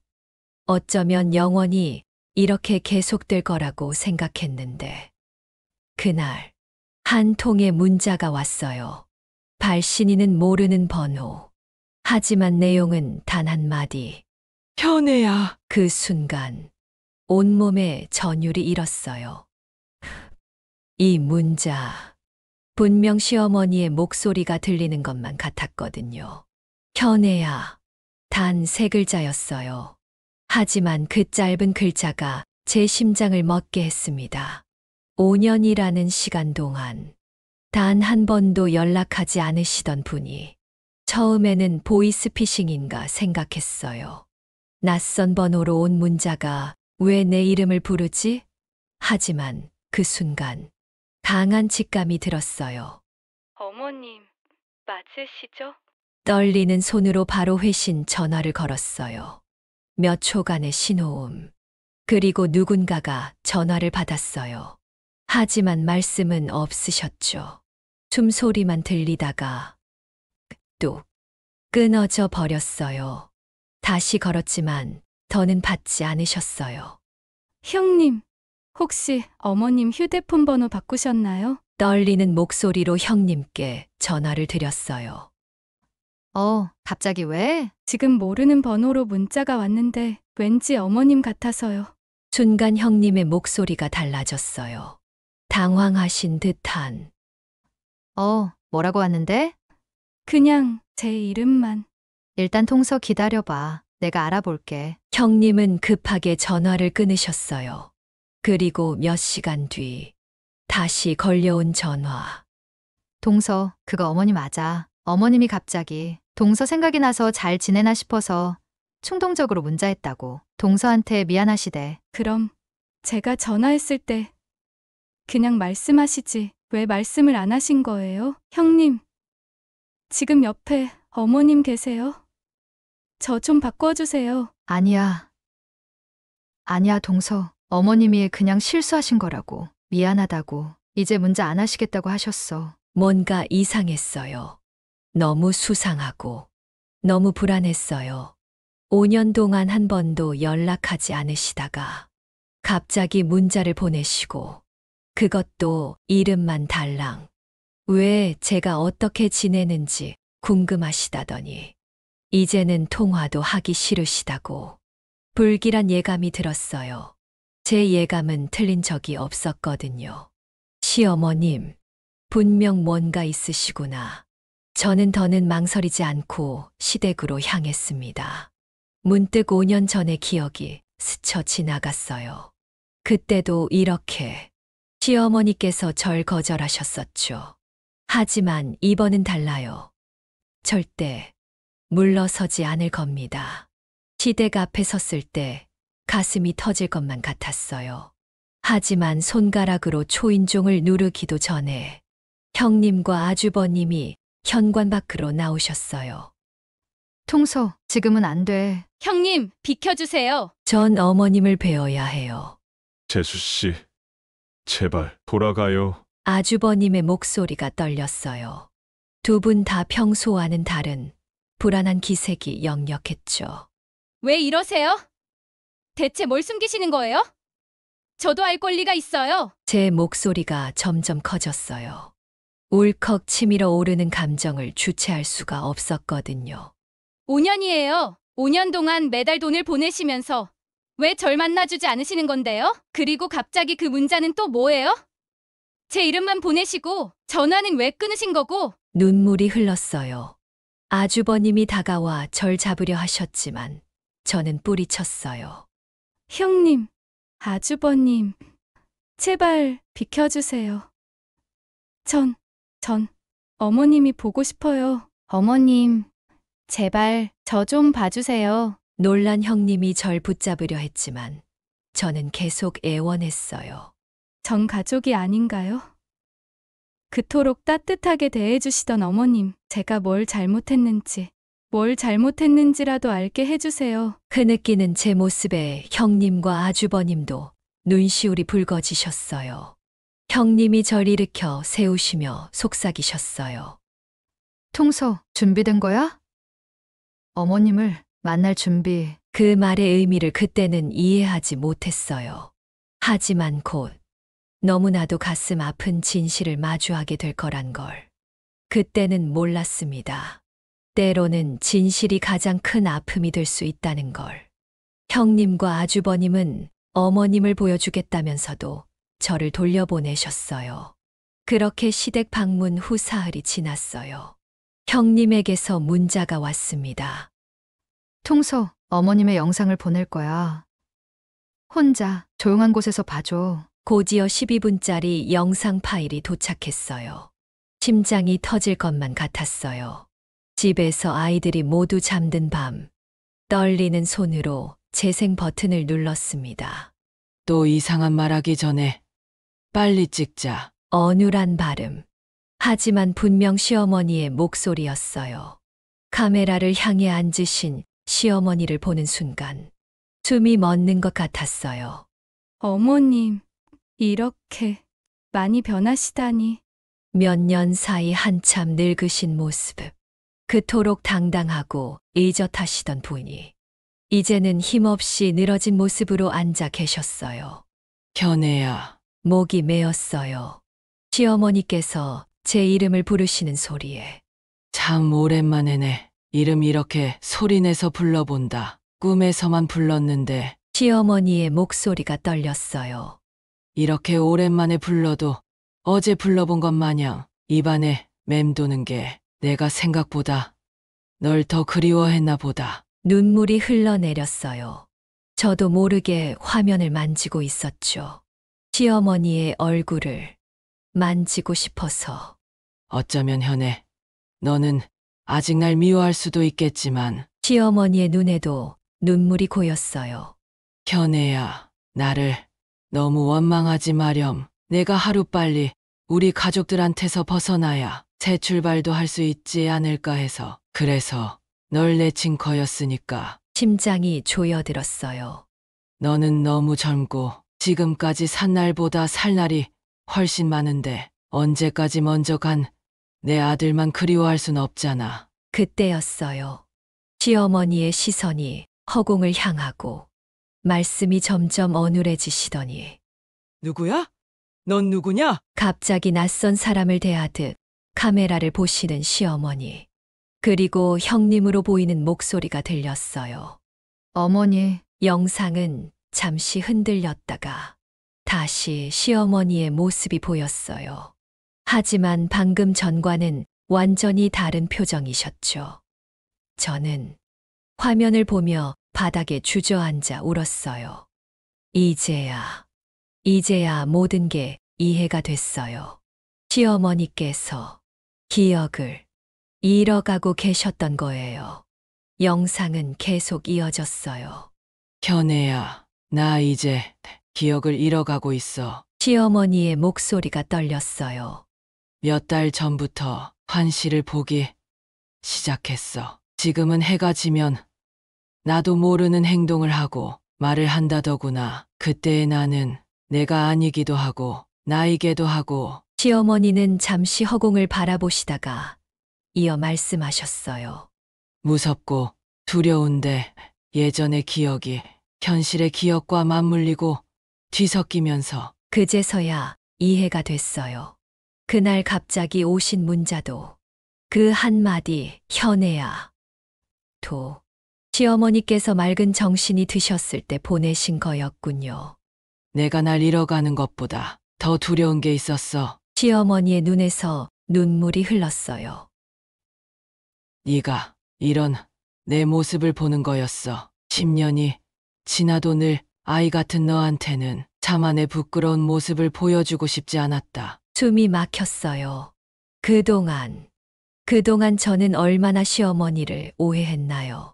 어쩌면 영원히 이렇게 계속될 거라고 생각했는데 그날 한 통의 문자가 왔어요. 발신인은 모르는 번호. 하지만 내용은 단 한마디. 현애야, 그 순간 온몸에 전율이 일었어요. 이 문자, 분명 시어머니의 목소리가 들리는 것만 같았거든요. 현애야, 단 3글자였어요. 하지만 그 짧은 글자가 제 심장을 멎게 했습니다. 5년이라는 시간 동안 단 한 번도 연락하지 않으시던 분이 처음에는 보이스피싱인가 생각했어요. 낯선 번호로 온 문자가 왜 내 이름을 부르지? 하지만 그 순간 강한 직감이 들었어요. 어머님, 맞으시죠? 떨리는 손으로 바로 회신 전화를 걸었어요. 몇 초간의 신호음. 그리고 누군가가 전화를 받았어요. 하지만 말씀은 없으셨죠. 숨소리만 들리다가 뚝 끊어져 버렸어요. 다시 걸었지만 더는 받지 않으셨어요. 형님, 혹시 어머님 휴대폰 번호 바꾸셨나요? 떨리는 목소리로 형님께 전화를 드렸어요. 갑자기 왜? 지금 모르는 번호로 문자가 왔는데 왠지 어머님 같아서요. 순간 형님의 목소리가 달라졌어요. 당황하신 듯한. 뭐라고 왔는데? 그냥 제 이름만. 일단 통서 기다려봐. 내가 알아볼게. 형님은 급하게 전화를 끊으셨어요. 그리고 몇 시간 뒤 다시 걸려온 전화. 동서, 그거 어머니 맞아. 어머님이 갑자기 동서 생각이 나서 잘 지내나 싶어서 충동적으로 문자했다고. 동서한테 미안하시대. 그럼 제가 전화했을 때 그냥 말씀하시지 왜 말씀을 안 하신 거예요? 형님, 지금 옆에 어머님 계세요? 저 좀 바꿔주세요. 아니야, 동서. 어머님이 그냥 실수하신 거라고. 미안하다고. 이제 문제 안 하시겠다고 하셨어. 뭔가 이상했어요. 너무 수상하고 너무 불안했어요. 5년 동안 한 번도 연락하지 않으시다가 갑자기 문자를 보내시고 그것도 이름만 달랑. 왜 제가 어떻게 지내는지 궁금하시다더니 이제는 통화도 하기 싫으시다고. 불길한 예감이 들었어요. 제 예감은 틀린 적이 없었거든요. 시어머님, 분명 뭔가 있으시구나. 저는 더는 망설이지 않고 시댁으로 향했습니다. 문득 5년 전의 기억이 스쳐 지나갔어요. 그때도 이렇게 시어머니께서 절 거절하셨었죠. 하지만 이번은 달라요. 절대 물러서지 않을 겁니다. 시댁 앞에 섰을 때 가슴이 터질 것만 같았어요. 하지만 손가락으로 초인종을 누르기도 전에 형님과 아주버님이 현관 밖으로 나오셨어요. 통서, 지금은 안 돼. 형님, 비켜주세요. 전 어머님을 뵈어야 해요. 재수 씨, 제발 돌아가요. 아주버님의 목소리가 떨렸어요. 두 분 다 평소와는 다른 불안한 기색이 역력했죠. 왜 이러세요? 대체 뭘 숨기시는 거예요? 저도 알 권리가 있어요. 제 목소리가 점점 커졌어요. 울컥 치밀어 오르는 감정을 주체할 수가 없었거든요. 5년이에요. 5년 동안 매달 돈을 보내시면서 왜 절 만나주지 않으시는 건데요? 그리고 갑자기 그 문자는 또 뭐예요? 제 이름만 보내시고 전화는 왜 끊으신 거고? 눈물이 흘렀어요. 아주버님이 다가와 절 잡으려 하셨지만 저는 뿌리쳤어요. 형님, 아주버님, 제발 비켜주세요. 전 어머님이 보고 싶어요. 어머님, 제발 저 좀 봐주세요. 놀란 형님이 절 붙잡으려 했지만 저는 계속 애원했어요. 전 가족이 아닌가요? 그토록 따뜻하게 대해주시던 어머님, 제가 뭘 잘못했는지라도 알게 해주세요. 흐느끼는 제 모습에 형님과 아주버님도 눈시울이 붉어지셨어요. 형님이 절 일으켜 세우시며 속삭이셨어요. 통서, 준비된 거야? 어머님을 만날 준비. 그 말의 의미를 그때는 이해하지 못했어요. 하지만 곧 너무나도 가슴 아픈 진실을 마주하게 될 거란 걸 그때는 몰랐습니다. 때로는 진실이 가장 큰 아픔이 될 수 있다는 걸. 형님과 아주버님은 어머님을 보여주겠다면서도 저를 돌려보내셨어요. 그렇게 시댁 방문 후 사흘이 지났어요. 형님에게서 문자가 왔습니다. 통서, 어머님의 영상을 보낼 거야. 혼자 조용한 곳에서 봐줘. 곧이어 12분짜리 영상 파일이 도착했어요. 심장이 터질 것만 같았어요. 집에서 아이들이 모두 잠든 밤, 떨리는 손으로 재생 버튼을 눌렀습니다. 또 이상한 말하기 전에 빨리 찍자. 어눌한 발음. 하지만 분명 시어머니의 목소리였어요. 카메라를 향해 앉으신 시어머니를 보는 순간 숨이 멎는 것 같았어요. 어머님, 이렇게 많이 변하시다니. 몇 년 사이 한참 늙으신 모습. 그토록 당당하고 의젓하시던 분이 이제는 힘없이 늘어진 모습으로 앉아 계셨어요. 현애야, 목이 메었어요. 시어머니께서 제 이름을 부르시는 소리에 참 오랜만에네. 이름 이렇게 소리내서 불러본다. 꿈에서만 불렀는데 시어머니의 목소리가 떨렸어요. 이렇게 오랜만에 불러도 어제 불러본 것 마냥 입안에 맴도는 게 내가 생각보다 널 더 그리워했나 보다. 눈물이 흘러내렸어요. 저도 모르게 화면을 만지고 있었죠. 시어머니의 얼굴을 만지고 싶어서. 어쩌면 현애, 너는 아직 날 미워할 수도 있겠지만 시어머니의 눈에도 눈물이 고였어요. 현애야, 나를 너무 원망하지 마렴. 내가 하루빨리 우리 가족들한테서 벗어나야 새 출발도 할 수 있지 않을까 해서. 그래서 널 내친 거였으니까. 심장이 조여들었어요. 너는 너무 젊고 지금까지 산 날보다 살 날이 훨씬 많은데 언제까지 먼저 간 내 아들만 그리워할 순 없잖아. 그때였어요. 시어머니의 시선이 허공을 향하고 말씀이 점점 어눌해지시더니 누구야? 넌 누구냐? 갑자기 낯선 사람을 대하듯 카메라를 보시는 시어머니. 그리고 형님으로 보이는 목소리가 들렸어요. 어머니, 영상은 잠시 흔들렸다가 다시 시어머니의 모습이 보였어요. 하지만 방금 전과는 완전히 다른 표정이셨죠. 저는 화면을 보며 바닥에 주저앉아 울었어요. 이제야 모든 게 이해가 됐어요. 시어머니께서 기억을 잃어가고 계셨던 거예요. 영상은 계속 이어졌어요. 현애야, 나 이제 기억을 잃어가고 있어. 시어머니의 목소리가 떨렸어요. 몇 달 전부터 환시를 보기 시작했어. 지금은 해가 지면 나도 모르는 행동을 하고 말을 한다더구나. 그때의 나는 내가 아니기도 하고 나이기도 하고. 시어머니는 잠시 허공을 바라보시다가 이어 말씀하셨어요. 무섭고 두려운데 예전의 기억이 현실의 기억과 맞물리고 뒤섞이면서 그제서야 이해가 됐어요. 그날 갑자기 오신 문자도 그 한마디 현애야 도 시어머니께서 맑은 정신이 드셨을 때 보내신 거였군요. 내가 날 잃어가는 것보다 더 두려운 게 있었어. 시어머니의 눈에서 눈물이 흘렀어요. 네가 이런 내 모습을 보는 거였어. 10년이 지나도 늘 아이 같은 너한테는 차마 내 부끄러운 모습을 보여주고 싶지 않았다. 숨이 막혔어요. 그동안 저는 얼마나 시어머니를 오해했나요?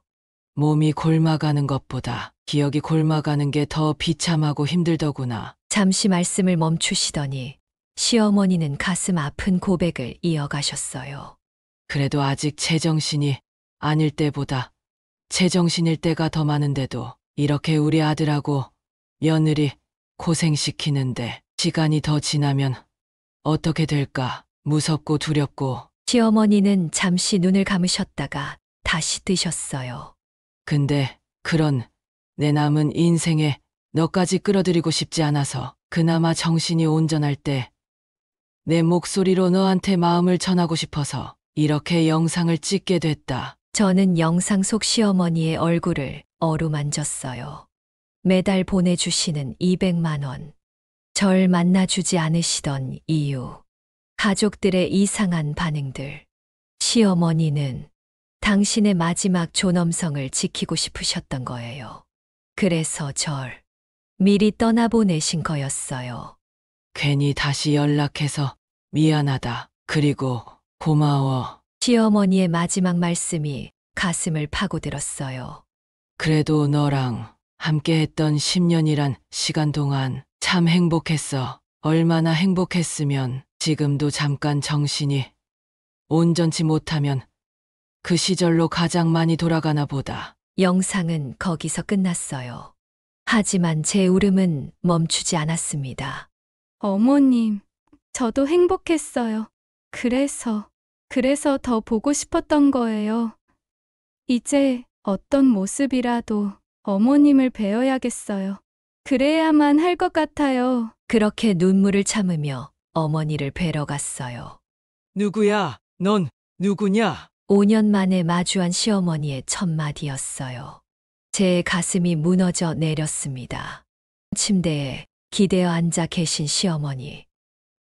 몸이 곪아가는 것보다 기억이 곪아가는 게 더 비참하고 힘들더구나. 잠시 말씀을 멈추시더니 시어머니는 가슴 아픈 고백을 이어가셨어요. 그래도 아직 제정신이 아닐 때보다 제정신일 때가 더 많은데도 이렇게 우리 아들하고 며느리 고생시키는데 시간이 더 지나면 어떻게 될까 무섭고 두렵고. 시어머니는 잠시 눈을 감으셨다가 다시 뜨셨어요. 근데 그런 내 남은 인생에 너까지 끌어들이고 싶지 않아서 그나마 정신이 온전할 때 내 목소리로 너한테 마음을 전하고 싶어서 이렇게 영상을 찍게 됐다. 저는 영상 속 시어머니의 얼굴을 어루만졌어요. 매달 보내주시는 200만 원. 절 만나주지 않으시던 이유. 가족들의 이상한 반응들. 시어머니는 당신의 마지막 존엄성을 지키고 싶으셨던 거예요. 그래서 절 미리 떠나보내신 거였어요. 괜히 다시 연락해서 미안하다. 그리고 고마워. 시어머니의 마지막 말씀이 가슴을 파고들었어요. 그래도 너랑 함께했던 10년이란 시간 동안 참 행복했어. 얼마나 행복했으면 지금도 잠깐 정신이 온전치 못하면 그 시절로 가장 많이 돌아가나 보다. 영상은 거기서 끝났어요. 하지만 제 울음은 멈추지 않았습니다. 어머님, 저도 행복했어요. 그래서 더 보고 싶었던 거예요. 이제 어떤 모습이라도 어머님을 뵈어야겠어요. 그래야만 할 것 같아요. 그렇게 눈물을 참으며 어머니를 뵈러 갔어요. 누구야? 넌 누구냐? 5년 만에 마주한 시어머니의 첫마디였어요. 제 가슴이 무너져 내렸습니다. 침대에 기대어 앉아 계신 시어머니.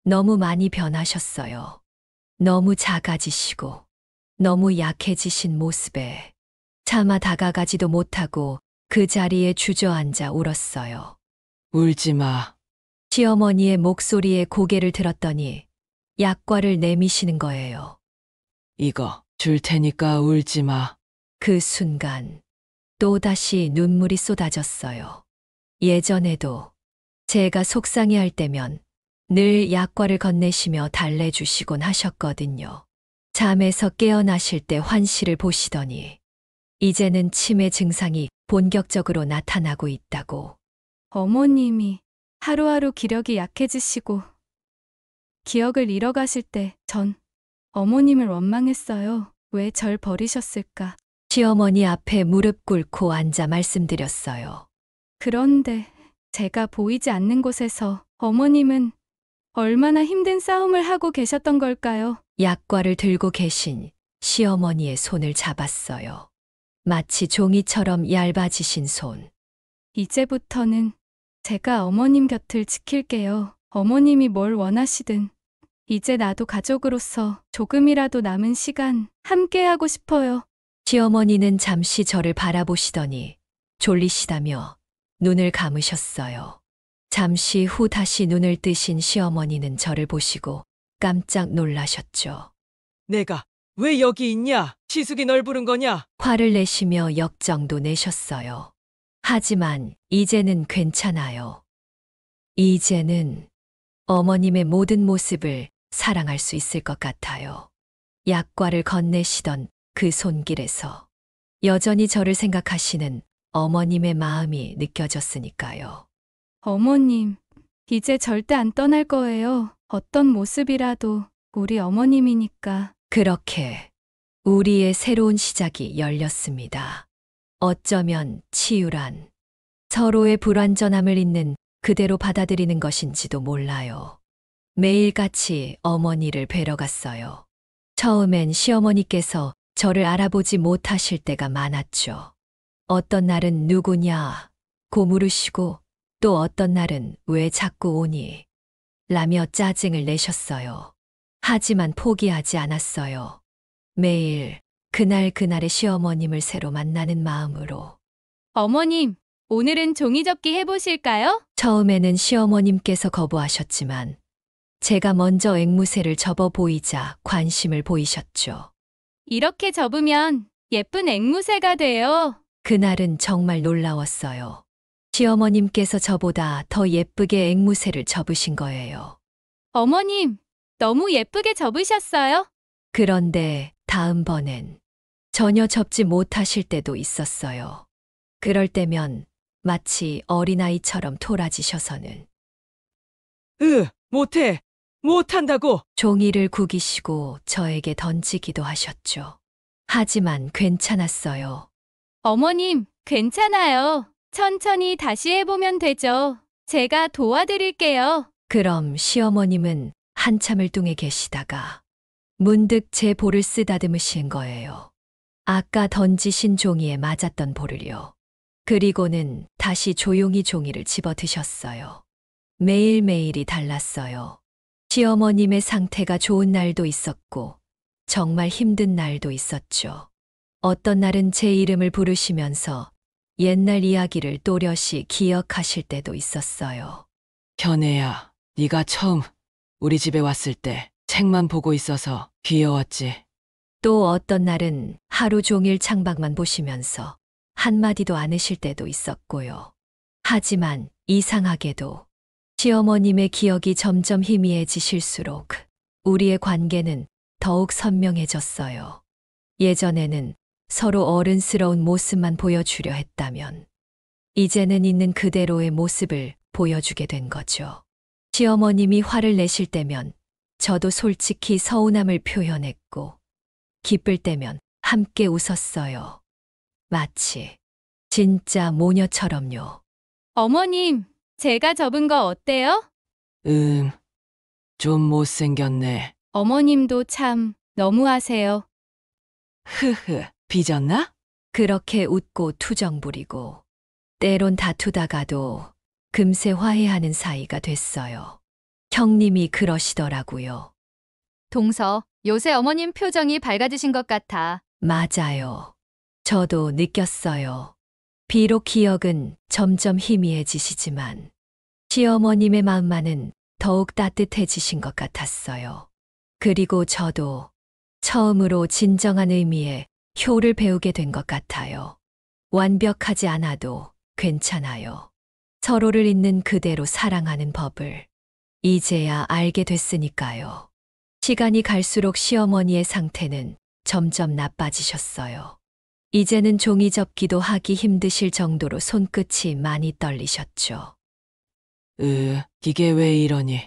너무 많이 변하셨어요. 너무 작아지시고 너무 약해지신 모습에 차마 다가가지도 못하고 그 자리에 주저앉아 울었어요. 울지 마. 시어머니의 목소리에 고개를 들었더니 약과를 내미시는 거예요. 이거 줄 테니까 울지 마. 그 순간 또다시 눈물이 쏟아졌어요. 예전에도 제가 속상해할 때면 늘 약과를 건네시며 달래주시곤 하셨거든요. 잠에서 깨어나실 때 환시를 보시더니 이제는 치매 증상이 본격적으로 나타나고 있다고. 어머님이 하루하루 기력이 약해지시고 기억을 잃어가실 때 전 어머님을 원망했어요. 왜 절 버리셨을까? 시어머니 앞에 무릎 꿇고 앉아 말씀드렸어요. 그런데 제가 보이지 않는 곳에서 어머님은 얼마나 힘든 싸움을 하고 계셨던 걸까요? 약과를 들고 계신 시어머니의 손을 잡았어요. 마치 종이처럼 얇아지신 손. 이제부터는 제가 어머님 곁을 지킬게요. 어머님이 뭘 원하시든 이제 나도 가족으로서 조금이라도 남은 시간 함께하고 싶어요. 시어머니는 잠시 저를 바라보시더니 졸리시다며 눈을 감으셨어요. 잠시 후 다시 눈을 뜨신 시어머니는 저를 보시고 깜짝 놀라셨죠. 내가 왜 여기 있냐? 지숙이 널 부른 거냐? 화를 내시며 역정도 내셨어요. 하지만 이제는 괜찮아요. 이제는 어머님의 모든 모습을 사랑할 수 있을 것 같아요. 약과를 건네시던 그 손길에서 여전히 저를 생각하시는 어머님의 마음이 느껴졌으니까요. 어머님, 이제 절대 안 떠날 거예요. 어떤 모습이라도 우리 어머님이니까. 그렇게 우리의 새로운 시작이 열렸습니다. 어쩌면 치유란 서로의 불완전함을 있는 그대로 받아들이는 것인지도 몰라요. 매일같이 어머니를 뵈러 갔어요. 처음엔 시어머니께서 저를 알아보지 못하실 때가 많았죠. 어떤 날은 누구냐 고 물으시고 또 어떤 날은 왜 자꾸 오니 라며 짜증을 내셨어요. 하지만 포기하지 않았어요. 매일 그날의 시어머님을 새로 만나는 마음으로. 어머님, 오늘은 종이접기 해보실까요? 처음에는 시어머님께서 거부하셨지만 제가 먼저 앵무새를 접어 보이자 관심을 보이셨죠. 이렇게 접으면 예쁜 앵무새가 돼요. 그날은 정말 놀라웠어요. 시어머님께서 저보다 더 예쁘게 앵무새를 접으신 거예요. 어머님, 너무 예쁘게 접으셨어요. 그런데 다음번엔 전혀 접지 못하실 때도 있었어요. 그럴 때면 마치 어린아이처럼 토라지셔서는 못해. 못한다고. 종이를 구기시고 저에게 던지기도 하셨죠. 하지만 괜찮았어요. 어머님, 괜찮아요. 천천히 다시 해보면 되죠. 제가 도와드릴게요. 그럼 시어머님은 한참을 뚱해 계시다가 문득 제 볼을 쓰다듬으신 거예요. 아까 던지신 종이에 맞았던 볼을요. 그리고는 다시 조용히 종이를 집어 드셨어요. 매일매일이 달랐어요. 시어머님의 상태가 좋은 날도 있었고 정말 힘든 날도 있었죠. 어떤 날은 제 이름을 부르시면서 옛날 이야기를 또렷이 기억하실 때도 있었어요. 견해야, 네가 처음 우리 집에 왔을 때 책만 보고 있어서 귀여웠지. 또 어떤 날은 하루 종일 창밖만 보시면서 한마디도 않으실 때도 있었고요. 하지만 이상하게도 시어머님의 기억이 점점 희미해지실수록 우리의 관계는 더욱 선명해졌어요. 예전에는 서로 어른스러운 모습만 보여주려 했다면 이제는 있는 그대로의 모습을 보여주게 된 거죠. 시어머님이 화를 내실 때면 저도 솔직히 서운함을 표현했고 기쁠 때면 함께 웃었어요. 마치 진짜 모녀처럼요. 어머님, 제가 접은 거 어때요? 좀 못생겼네. 어머님도 참 너무하세요. 삐졌나? 그렇게 웃고 투정 부리고 때론 다투다가도 금세 화해하는 사이가 됐어요. 형님이 그러시더라고요. 동서, 요새 어머님 표정이 밝아지신 것 같아. 맞아요. 저도 느꼈어요. 비록 기억은 점점 희미해지시지만 시어머님의 마음만은 더욱 따뜻해지신 것 같았어요. 그리고 저도 처음으로 진정한 의미의 효를 배우게 된 것 같아요. 완벽하지 않아도 괜찮아요. 서로를 있는 그대로 사랑하는 법을 이제야 알게 됐으니까요. 시간이 갈수록 시어머니의 상태는 점점 나빠지셨어요. 이제는 종이 접기도 하기 힘드실 정도로 손끝이 많이 떨리셨죠. 이게 왜 이러니?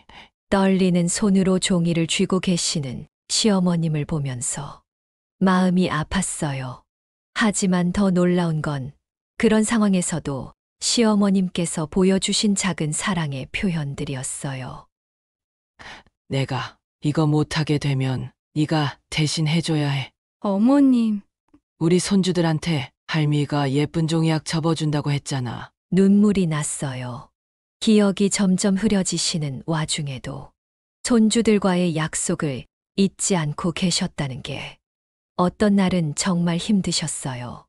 떨리는 손으로 종이를 쥐고 계시는 시어머님을 보면서 마음이 아팠어요. 하지만 더 놀라운 건 그런 상황에서도 시어머님께서 보여주신 작은 사랑의 표현들이었어요. 내가 이거 못하게 되면 네가 대신 해줘야 해. 어머님, 우리 손주들한테 할미가 예쁜 종이약 접어준다고 했잖아. 눈물이 났어요. 기억이 점점 흐려지시는 와중에도 손주들과의 약속을 잊지 않고 계셨다는 게 어떤 날은 정말 힘드셨어요.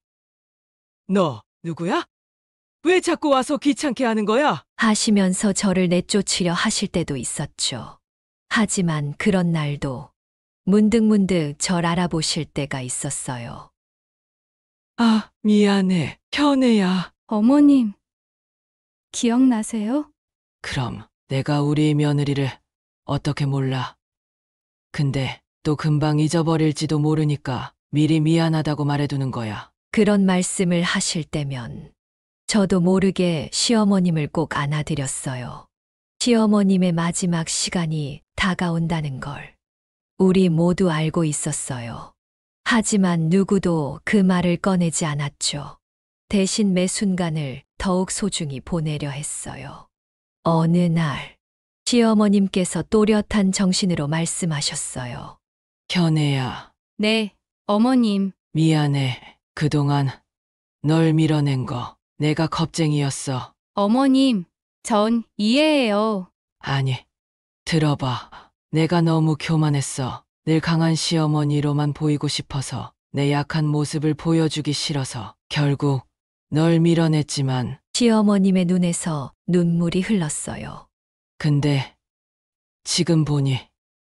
너 누구야? 왜 자꾸 와서 귀찮게 하는 거야? 하시면서 저를 내쫓으려 하실 때도 있었죠. 하지만 그런 날도 문득문득 절 알아보실 때가 있었어요. 아, 미안해. 현애야. 어머님, 기억나세요? 그럼 내가 우리 며느리를 어떻게 몰라. 근데 또 금방 잊어버릴지도 모르니까 미리 미안하다고 말해두는 거야. 그런 말씀을 하실 때면 저도 모르게 시어머님을 꼭 안아드렸어요. 시어머님의 마지막 시간이 다가온다는 걸 우리 모두 알고 있었어요. 하지만 누구도 그 말을 꺼내지 않았죠. 대신 매 순간을 더욱 소중히 보내려 했어요. 어느 날 시어머님께서 또렷한 정신으로 말씀하셨어요. 현애야, 네, 어머님. 미안해. 그동안 널 밀어낸 거 내가 겁쟁이였어. 어머님, 전 이해해요. 아니, 들어봐. 내가 너무 교만했어. 늘 강한 시어머니로만 보이고 싶어서 내 약한 모습을 보여주기 싫어서 결국 널 밀어냈지만 시어머님의 눈에서 눈물이 흘렀어요. 근데 지금 보니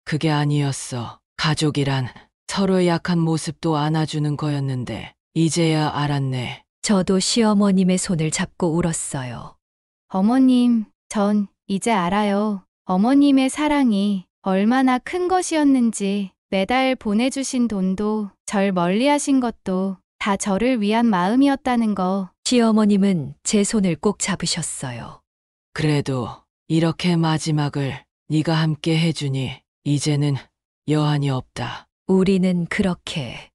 그게 아니었어. 가족이란 서로의 약한 모습도 안아주는 거였는데 이제야 알았네. 저도 시어머님의 손을 잡고 울었어요. 어머님, 전 이제 알아요. 어머님의 사랑이 얼마나 큰 것이었는지, 매달 보내주신 돈도 절 멀리하신 것도 다 저를 위한 마음이었다는 거. 시어머님은 제 손을 꼭 잡으셨어요. 그래도 이렇게 마지막을 네가 함께 해주니 이제는 여한이 없다. 우리는 그렇게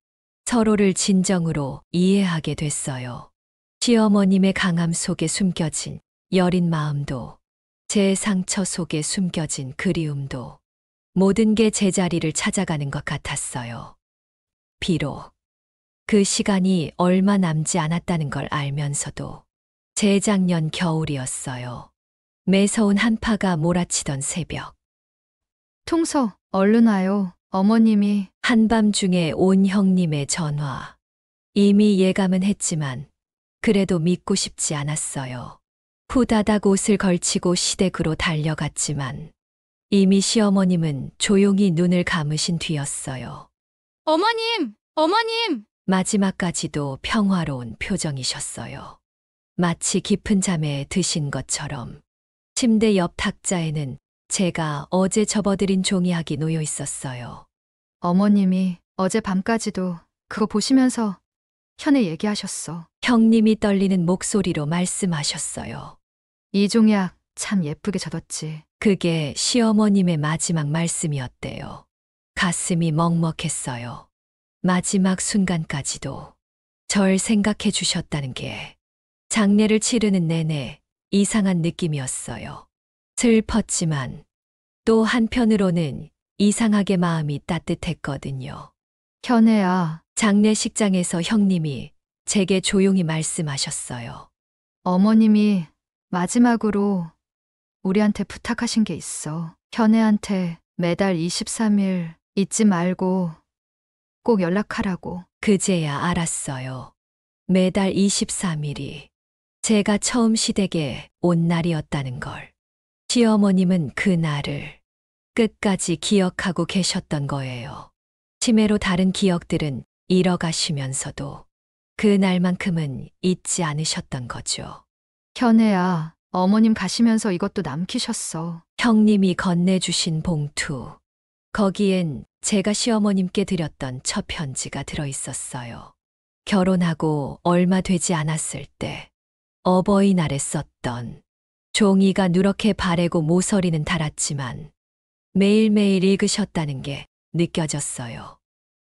서로를 진정으로 이해하게 됐어요. 시어머님의 강함 속에 숨겨진 여린 마음도, 제 상처 속에 숨겨진 그리움도 모든 게 제자리를 찾아가는 것 같았어요. 비록 그 시간이 얼마 남지 않았다는 걸 알면서도 재작년 겨울이었어요. 매서운 한파가 몰아치던 새벽. 통서, 얼른 와요. 어머님이. 한밤중에 온 형님의 전화. 이미 예감은 했지만 그래도 믿고 싶지 않았어요. 후다닥 옷을 걸치고 시댁으로 달려갔지만 이미 시어머님은 조용히 눈을 감으신 뒤였어요. 어머님! 어머님! 마지막까지도 평화로운 표정이셨어요. 마치 깊은 잠에 드신 것처럼. 침대 옆 탁자에는 제가 어제 접어드린 종이학이 놓여 있었어요. 어머님이 어제 밤까지도 그거 보시면서 현애 얘기하셨어. 형님이 떨리는 목소리로 말씀하셨어요. 이 종약 참 예쁘게 젖었지. 그게 시어머님의 마지막 말씀이었대요. 가슴이 먹먹했어요. 마지막 순간까지도 절 생각해 주셨다는 게 장례를 치르는 내내 이상한 느낌이었어요. 슬펐지만 또 한편으로는 이상하게 마음이 따뜻했거든요. 현애야, 장례식장에서 형님이 제게 조용히 말씀하셨어요. 어머님이 마지막으로 우리한테 부탁하신 게 있어. 현애한테 매달 23일 잊지 말고 꼭 연락하라고. 그제야 알았어요. 매달 23일이 제가 처음 시댁에 온 날이었다는 걸. 시어머님은 그 날을 끝까지 기억하고 계셨던 거예요. 치매로 다른 기억들은 잃어가시면서도 그 날만큼은 잊지 않으셨던 거죠. 현애야, 어머님 가시면서 이것도 남기셨어. 형님이 건네주신 봉투. 거기엔 제가 시어머님께 드렸던 첫 편지가 들어있었어요. 결혼하고 얼마 되지 않았을 때 어버이날에 썼던 종이가 누렇게 바래고 모서리는 닳았지만 매일매일 읽으셨다는 게 느껴졌어요.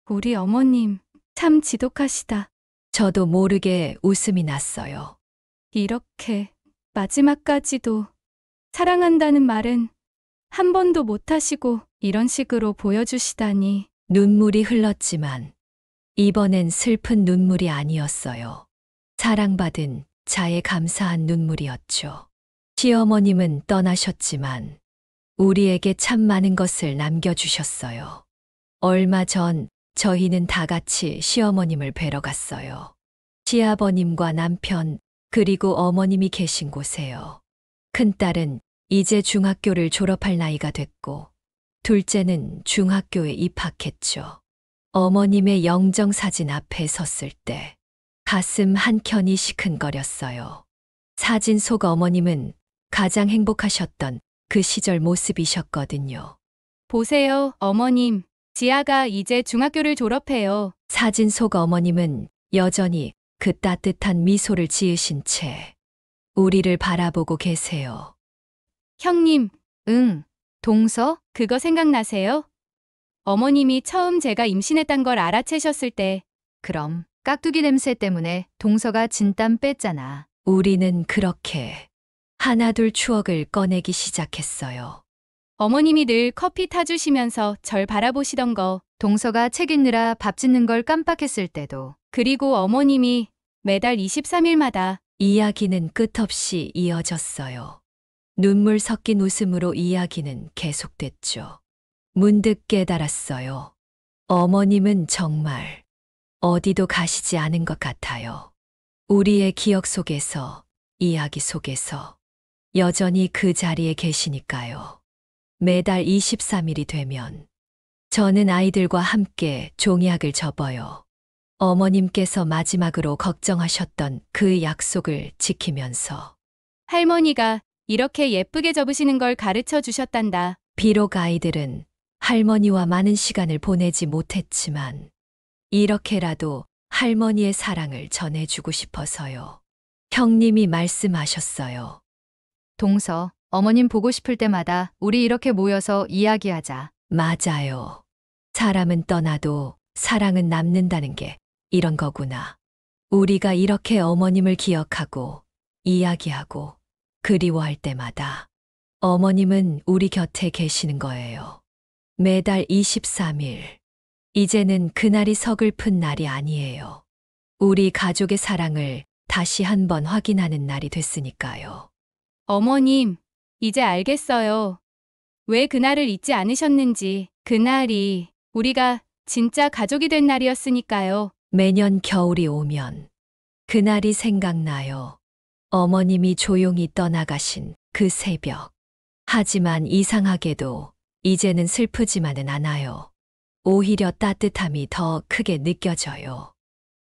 우리 어머님, 참 지독하시다. 저도 모르게 웃음이 났어요. 이렇게 마지막까지도 사랑한다는 말은 한 번도 못 하시고 이런 식으로 보여주시다니. 눈물이 흘렀지만 이번엔 슬픈 눈물이 아니었어요. 사랑받은 자에 감사한 눈물이었죠. 시어머님은 떠나셨지만 우리에게 참 많은 것을 남겨주셨어요. 얼마 전 저희는 다 같이 시어머님을 뵈러 갔어요. 시아버님과 남편 그리고 어머님이 계신 곳에요. 큰딸은 이제 중학교를 졸업할 나이가 됐고 둘째는 중학교에 입학했죠. 어머님의 영정사진 앞에 섰을 때 가슴 한켠이 시큰거렸어요. 사진 속 어머님은 가장 행복하셨던 그 시절 모습이셨거든요. 보세요, 어머님. 지아가 이제 중학교를 졸업해요. 사진 속 어머님은 여전히 그 따뜻한 미소를 지으신 채 우리를 바라보고 계세요. 형님, 응, 동서? 그거 생각나세요? 어머님이 처음 제가 임신했단 걸 알아채셨을 때 그럼 깍두기 냄새 때문에 동서가 진땀 뺐잖아. 우리는 그렇게 하나둘 추억을 꺼내기 시작했어요. 어머님이 늘 커피 타주시면서 절 바라보시던 거, 동서가 책 읽느라 밥 짓는 걸 깜빡했을 때도 그리고 어머님이 매달 23일마다 이야기는 끝없이 이어졌어요. 눈물 섞인 웃음으로 이야기는 계속됐죠. 문득 깨달았어요. 어머님은 정말 어디도 가시지 않은 것 같아요. 우리의 기억 속에서, 이야기 속에서 여전히 그 자리에 계시니까요. 매달 23일이 되면 저는 아이들과 함께 종이학을 접어요. 어머님께서 마지막으로 걱정하셨던 그 약속을 지키면서 할머니가 이렇게 예쁘게 접으시는 걸 가르쳐 주셨단다. 비록 아이들은 할머니와 많은 시간을 보내지 못했지만 이렇게라도 할머니의 사랑을 전해주고 싶어서요. 형님이 말씀하셨어요. 동서, 어머님 보고 싶을 때마다 우리 이렇게 모여서 이야기하자. 맞아요. 사람은 떠나도 사랑은 남는다는 게 이런 거구나. 우리가 이렇게 어머님을 기억하고 이야기하고 그리워할 때마다 어머님은 우리 곁에 계시는 거예요. 매달 23일. 이제는 그날이 서글픈 날이 아니에요. 우리 가족의 사랑을 다시 한번 확인하는 날이 됐으니까요. 어머님, 이제 알겠어요. 왜 그날을 잊지 않으셨는지. 그날이 우리가 진짜 가족이 된 날이었으니까요. 매년 겨울이 오면 그날이 생각나요. 어머님이 조용히 떠나가신 그 새벽. 하지만 이상하게도 이제는 슬프지만은 않아요. 오히려 따뜻함이 더 크게 느껴져요.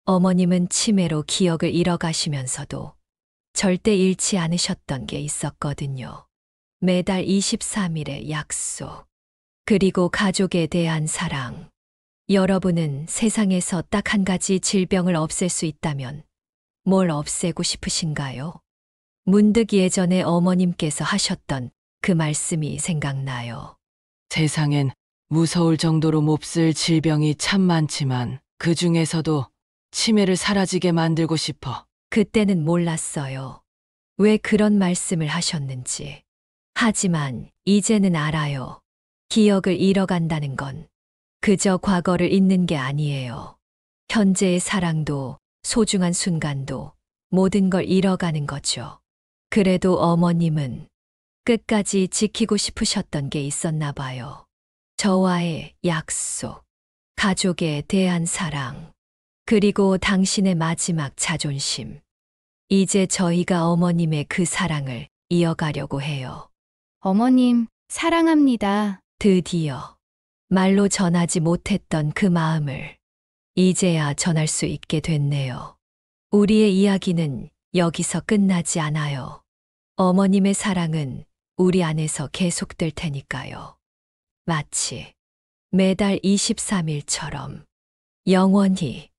어머님은 치매로 기억을 잃어가시면서도 절대 잃지 않으셨던 게 있었거든요. 매달 23일의 약속. 그리고 가족에 대한 사랑. 여러분은 세상에서 딱 한 가지 질병을 없앨 수 있다면 뭘 없애고 싶으신가요? 문득 예전에 어머님께서 하셨던 그 말씀이 생각나요. 세상엔 무서울 정도로 몹쓸 질병이 참 많지만 그 중에서도 치매를 사라지게 만들고 싶어. 그때는 몰랐어요. 왜 그런 말씀을 하셨는지. 하지만 이제는 알아요. 기억을 잃어간다는 건 그저 과거를 잊는 게 아니에요. 현재의 사랑도 소중한 순간도 모든 걸 잃어가는 거죠. 그래도 어머님은 끝까지 지키고 싶으셨던 게 있었나 봐요. 저와의 약속, 가족에 대한 사랑, 그리고 당신의 마지막 자존심. 이제 저희가 어머님의 그 사랑을 이어가려고 해요. 어머님, 사랑합니다. 드디어 말로 전하지 못했던 그 마음을 이제야 전할 수 있게 됐네요. 우리의 이야기는 여기서 끝나지 않아요. 어머님의 사랑은 우리 안에서 계속될 테니까요. 마치 매달 23일처럼 영원히